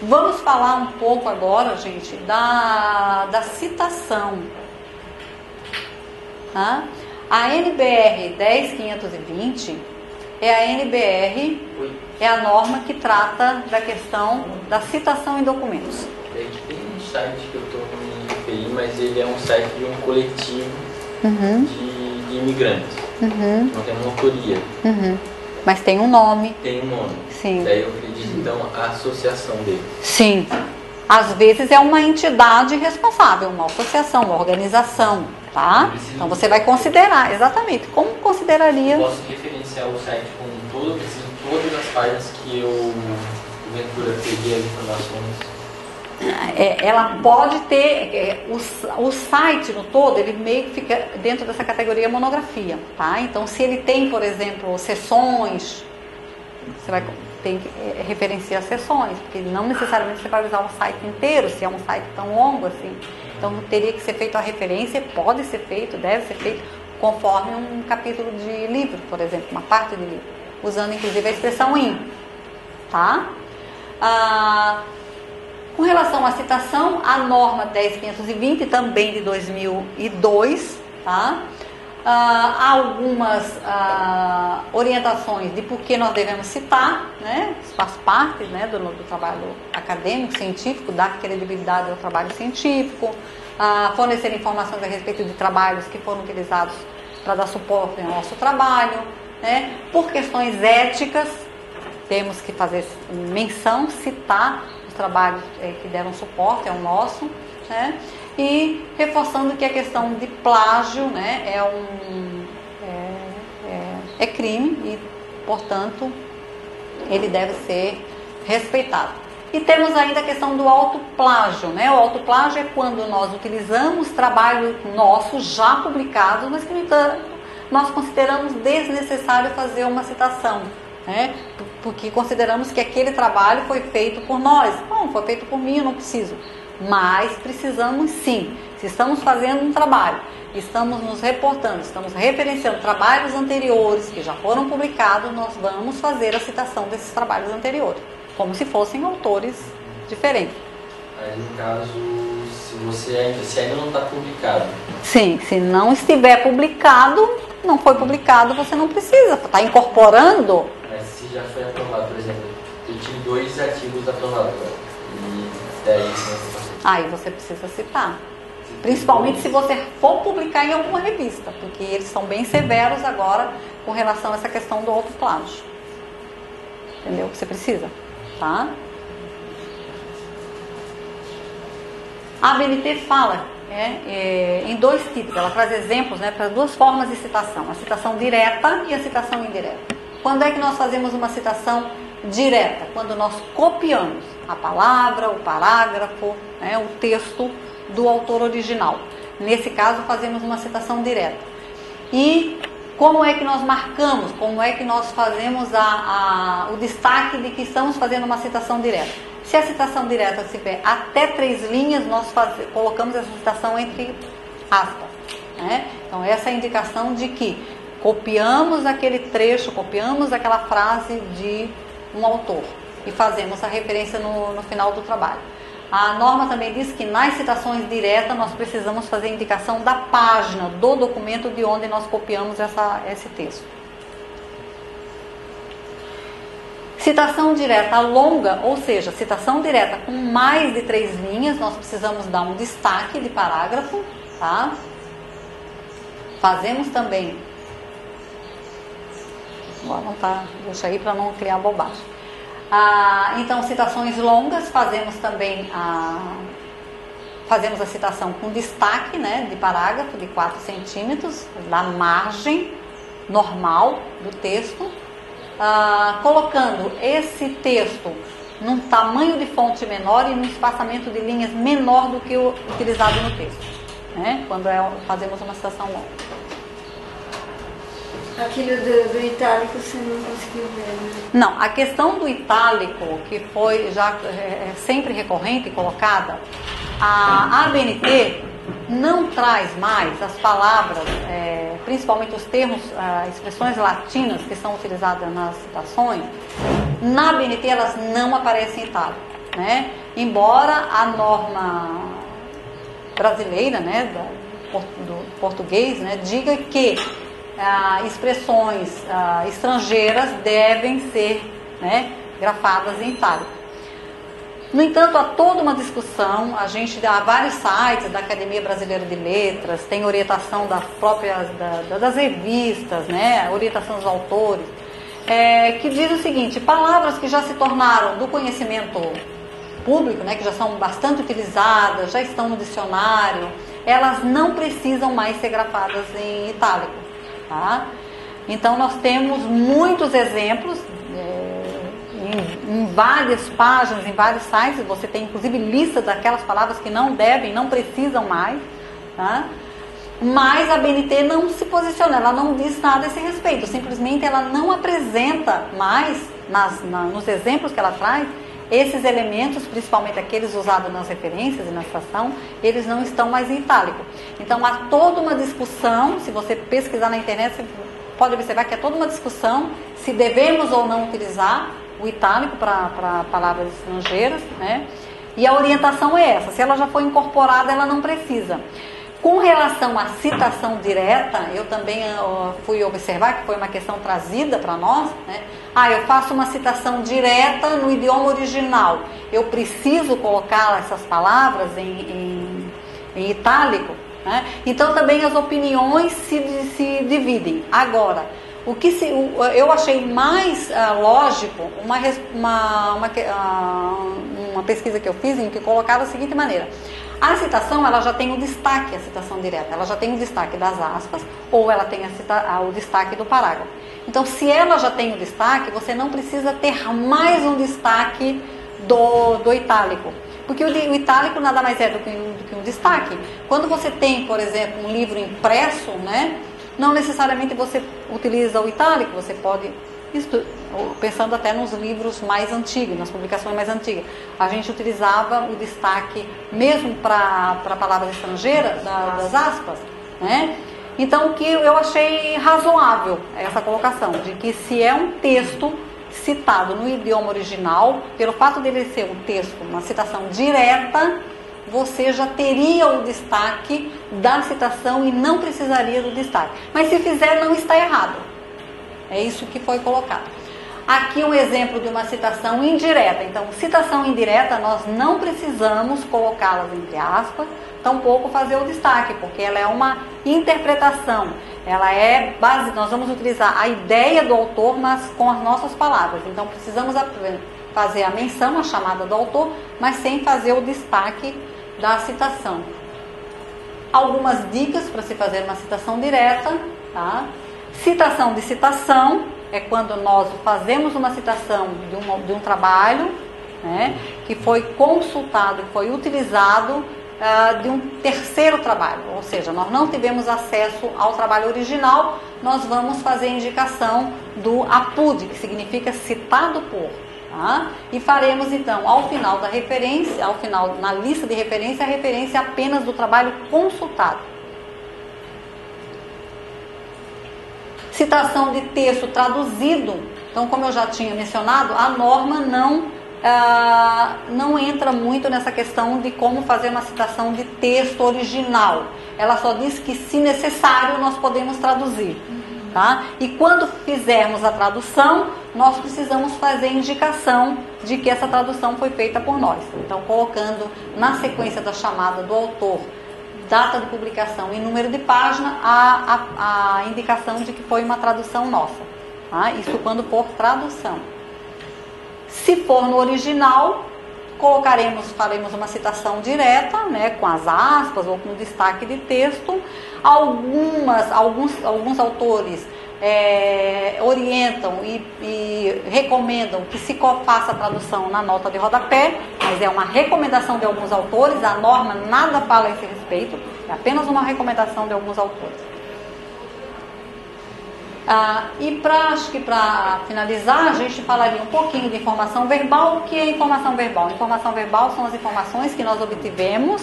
Vamos falar um pouco agora, gente, da citação. Tá? A NBR 10520 é a NBR, é a norma que trata da questão da citação em documentos. Tem um site que eu estou me referindo, mas ele é um site de um coletivo de imigrantes. Não tem uma autoria. Mas tem um nome. Tem um nome. Sim. Daí eu acredito, então, a associação dele. Sim. Às vezes é uma entidade responsável, uma associação, uma organização, tá? Então você vai considerar, exatamente, como consideraria... Eu posso referenciar o site com todo, preciso todas as páginas que eu, porventura, peguei as informações. Ela pode ter, o site no todo, ele meio que fica dentro dessa categoria monografia, tá? Então se ele tem, por exemplo, sessões, você vai ter que referenciar sessões, porque não necessariamente você vai usar um site inteiro, se é um site tão longo assim. Então teria que ser feito a referência, pode ser feito, deve ser feito conforme um capítulo de livro, por exemplo, uma parte de livro, usando inclusive a expressão in, tá? Com relação à citação, a norma 10520, também de 2002, tá? Há algumas orientações de por que nós devemos citar, né? Isso faz parte, né, do trabalho acadêmico, científico, dar credibilidade ao trabalho científico, fornecer informações a respeito de trabalhos que foram utilizados para dar suporte ao nosso trabalho, né? Por questões éticas, temos que fazer menção, citar os trabalhos que deram suporte ao nosso, né? E reforçando que a questão de plágio, né, é crime e, portanto, ele deve ser respeitado. E temos ainda a questão do autoplágio, né? O autoplágio é quando nós utilizamos trabalho nosso já publicado, mas que nós consideramos desnecessário fazer uma citação, né? Porque consideramos que aquele trabalho foi feito por nós. Não, foi feito por mim, eu não preciso. Mas precisamos sim. Se estamos fazendo um trabalho, estamos nos reportando, estamos referenciando trabalhos anteriores que já foram publicados, nós vamos fazer a citação desses trabalhos anteriores, como se fossem autores diferentes. Aí, no caso, se ainda não está publicado. Sim, se não estiver publicado, não foi publicado, você não precisa. Está incorporando. Mas se já foi aprovado, por exemplo, eu tive 2 artigos aprovados. E daí aí você precisa citar. Principalmente se você for publicar em alguma revista, porque eles são bem severos agora com relação a essa questão do autoplágio. Entendeu? Você precisa, tá? A ABNT fala em 2 tipos, ela traz exemplos, né, para 2 formas de citação, a citação direta e a citação indireta. Quando é que nós fazemos uma citação direta? Quando nós copiamos a palavra, o parágrafo, né, o texto do autor original. Nesse caso, fazemos uma citação direta. E como é que nós marcamos, como é que nós fazemos o destaque de que estamos fazendo uma citação direta? Se a citação direta tiver até 3 linhas, nós colocamos essa citação entre aspas, né? Então, essa é a indicação de que copiamos aquele trecho, copiamos aquela frase de um autor e fazemos a referência no final do trabalho. A norma também diz que nas citações diretas nós precisamos fazer a indicação da página do documento de onde nós copiamos esse texto. Citação direta longa, ou seja, citação direta com mais de 3 linhas, nós precisamos dar um destaque de parágrafo, tá? Fazemos também, agora não tá, deixa aí para não criar bobagem. Então, citações longas, fazemos também fazemos a citação com destaque, né, de parágrafo de 4 centímetros, na margem normal do texto, colocando esse texto num tamanho de fonte menor e num espaçamento de linhas menor do que o utilizado no texto, né, quando fazemos uma citação longa. Aquilo do itálico você não conseguiu ver, né? Não, a questão do itálico, que foi já sempre recorrente e colocada, a ABNT não traz mais as palavras, principalmente os termos, expressões latinas que são utilizadas nas citações. Na ABNT elas não aparecem em itálico. né? Embora a norma brasileira, né, do português, né, diga que expressões estrangeiras devem ser, né, grafadas em itálico. No entanto, há toda uma discussão, há vários sites da Academia Brasileira de Letras, tem orientação das revistas, né, orientação dos autores, que diz o seguinte: palavras que já se tornaram do conhecimento público, né, que já são bastante utilizadas, já estão no dicionário, elas não precisam mais ser grafadas em itálico, tá? Então nós temos muitos exemplos, em várias páginas, em vários sites, você tem inclusive lista daquelas palavras que não devem, não precisam mais, tá? Mas a BNT não se posiciona, ela não diz nada a esse respeito, simplesmente ela não apresenta mais, nos exemplos que ela traz, esses elementos, principalmente aqueles usados nas referências e na citação, eles não estão mais em itálico. Então há toda uma discussão, se você pesquisar na internet, você pode observar que há toda uma discussão se devemos ou não utilizar o itálico para palavras estrangeiras, né? E a orientação é essa: se ela já foi incorporada, ela não precisa. Com relação à citação direta, eu também fui observar que foi uma questão trazida para nós, né? Eu faço uma citação direta no idioma original, eu preciso colocar essas palavras em itálico, né? Então também as opiniões se dividem. Agora, eu achei mais lógico uma pesquisa que eu fiz em que colocava da seguinte maneira: a citação, ela já tem o destaque, a citação direta, ela já tem o destaque das aspas, ou ela tem o destaque do parágrafo. Então, se ela já tem o destaque, você não precisa ter mais um destaque do itálico, porque o itálico nada mais é do que um destaque. Quando você tem, por exemplo, um livro impresso, né, não necessariamente você utiliza o itálico, você pode, pensando até nos livros mais antigos, nas publicações mais antigas, a gente utilizava o destaque mesmo para palavras estrangeiras, das aspas, né? Então, o que eu achei razoável essa colocação, de que se é um texto citado no idioma original, pelo fato dele ser um texto, uma citação direta, você já teria o destaque da citação e não precisaria do destaque. Mas se fizer, não está errado. É isso que foi colocado. Aqui um exemplo de uma citação indireta. Então, citação indireta, nós não precisamos colocá-las entre aspas, tampouco fazer o destaque, porque ela é uma interpretação. Ela é base, nós vamos utilizar a ideia do autor, mas com as nossas palavras. Então, precisamos fazer a menção, a chamada do autor, mas sem fazer o destaque da citação. Algumas dicas para se fazer uma citação direta, tá? Citação de citação é quando nós fazemos uma citação de um trabalho, né, que foi consultado, foi utilizado de um terceiro trabalho, ou seja, nós não tivemos acesso ao trabalho original, nós vamos fazer a indicação do APUD, que significa citado por. Tá? E faremos então, ao final da referência, ao final na lista de referência, a referência apenas do trabalho consultado. Citação de texto traduzido. Então, como eu já tinha mencionado, a norma não entra muito nessa questão de como fazer uma citação de texto original. Ela só diz que, se necessário, nós podemos traduzir. Tá? E quando fizermos a tradução, nós precisamos fazer indicação de que essa tradução foi feita por nós. Então, colocando na sequência da chamada do autor, data de publicação e número de página, a indicação de que foi uma tradução nossa. Tá? Isso quando for tradução. Se for no original, faremos uma citação direta, né, com as aspas ou com destaque de texto. Alguns autores orientam e recomendam que se faça a tradução na nota de rodapé, mas é uma recomendação de alguns autores, a norma nada fala a esse respeito, é apenas uma recomendação de alguns autores. Acho que para finalizar, a gente falaria um pouquinho de informação verbal. O que é informação verbal? Informação verbal são as informações que nós obtivemos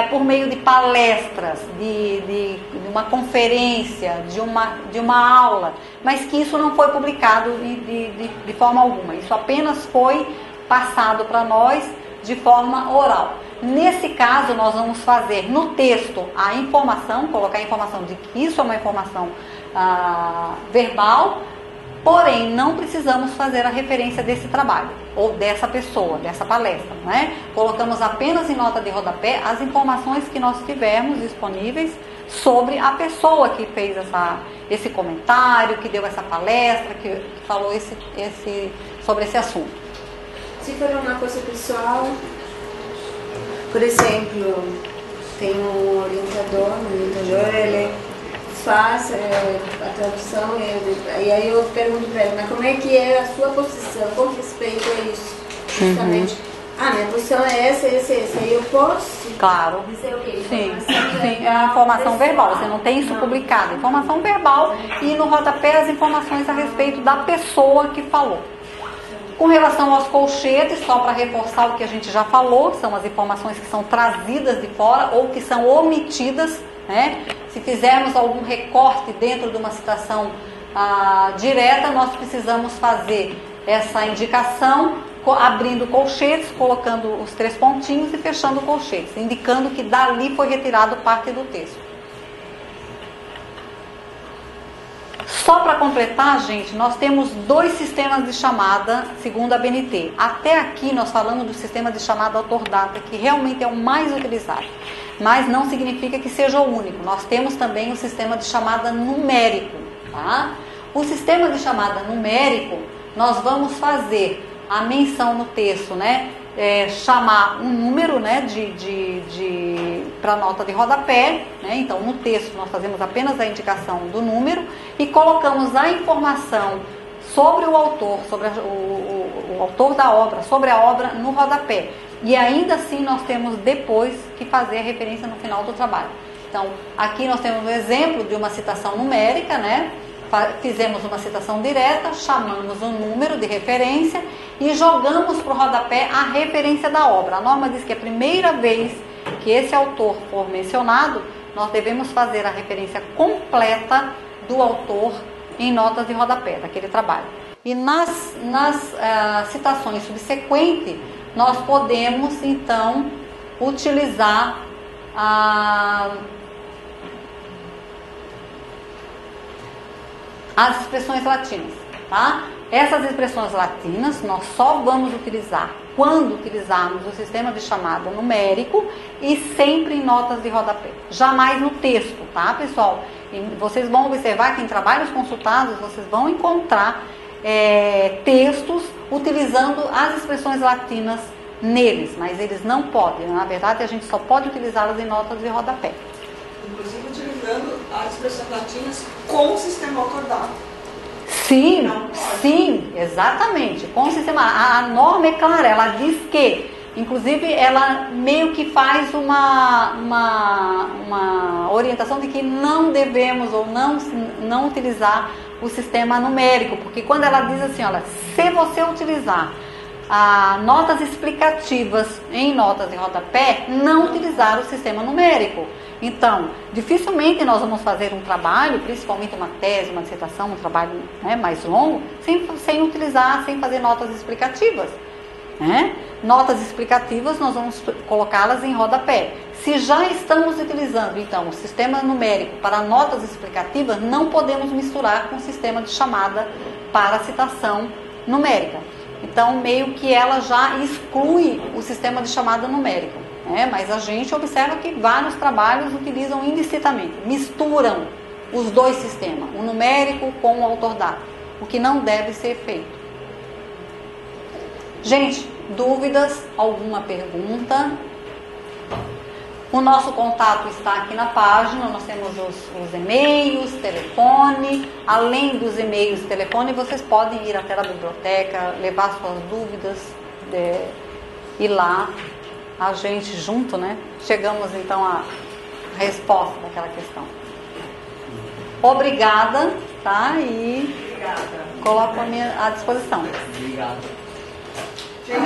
por meio de palestras, de uma conferência, de uma aula, mas que isso não foi publicado de forma alguma. Isso apenas foi passado para nós de forma oral. Nesse caso, nós vamos fazer no texto a informação, colocar a informação de que isso é uma informação verbal, porém não precisamos fazer a referência desse trabalho ou dessa pessoa, dessa palestra, não é? Colocamos apenas em nota de rodapé as informações que nós tivermos disponíveis sobre a pessoa que fez esse comentário, que deu essa palestra, que falou sobre esse assunto. Se for uma coisa pessoal, por exemplo, tem um orientador, ele faz a tradução e aí eu pergunto para ele, mas como é que é a sua posição com respeito a isso? Justamente, minha posição é essa, aí eu posso dizer o quê? Sim, é a informação verbal, você não tem isso publicado, informação verbal e no rodapé as informações a respeito da pessoa que falou. Com relação aos colchetes, só para reforçar o que a gente já falou, são as informações que são trazidas de fora ou que são omitidas, né? Se fizermos algum recorte dentro de uma citação direta, nós precisamos fazer essa indicação abrindo colchetes, colocando os 3 pontinhos e fechando colchetes, indicando que dali foi retirado parte do texto. Só para completar, gente, nós temos 2 sistemas de chamada segundo a BNT. Até aqui nós falamos do sistema de chamada autor-data, que realmente é o mais utilizado. Mas não significa que seja o único. Nós temos também o sistema de chamada numérico. Tá? O sistema de chamada numérico, nós vamos fazer a menção no texto, né? Chamar um número, né, para nota de rodapé, né? Então no texto nós fazemos apenas a indicação do número e colocamos a informação sobre o autor, sobre o autor da obra, sobre a obra no rodapé. E ainda assim nós temos depois que fazer a referência no final do trabalho. Então aqui nós temos um exemplo de uma citação numérica, né? Fizemos uma citação direta, chamamos um número de referência e jogamos para o rodapé a referência da obra. A norma diz que a primeira vez que esse autor for mencionado, nós devemos fazer a referência completa do autor em notas de rodapé daquele trabalho. E nas citações subsequentes, nós podemos então utilizar as expressões latinas, tá? Essas expressões latinas nós só vamos utilizar quando utilizarmos o sistema de chamada numérico e sempre em notas de rodapé, jamais no texto, tá, pessoal? E vocês vão observar que em trabalhos consultados vocês vão encontrar textos utilizando as expressões latinas neles, mas eles não podem, na verdade a gente só pode utilizá-las em notas de rodapé. Inclusive utilizando as expressões latinas com o sistema autor-data. Sim, exatamente. Com o sistema, a norma é clara, ela diz que, inclusive, ela meio que faz uma orientação de que não devemos ou não utilizar o sistema numérico, porque quando ela diz assim, olha, se você utilizar notas explicativas em notas de rodapé, não utilizar o sistema numérico. Então, dificilmente nós vamos fazer um trabalho, principalmente uma tese, uma dissertação, um trabalho, né, mais longo, sem fazer notas explicativas. Né? Notas explicativas nós vamos colocá-las em rodapé. Se já estamos utilizando, então, o sistema numérico para notas explicativas, não podemos misturar com o sistema de chamada para citação numérica. Então, meio que ela já exclui o sistema de chamada numérica. Mas a gente observa que vários trabalhos utilizam indistintamente, misturam os 2 sistemas, o numérico com o autor-data, o que não deve ser feito. Gente, dúvidas? Alguma pergunta? O nosso contato está aqui na página, nós temos os e-mails, telefone. Além dos e-mails e telefone, vocês podem ir até a biblioteca, levar suas dúvidas, ir lá, a gente junto, né? Chegamos então à resposta daquela questão. Obrigada, tá? E coloco à disposição. Obrigado. Gente,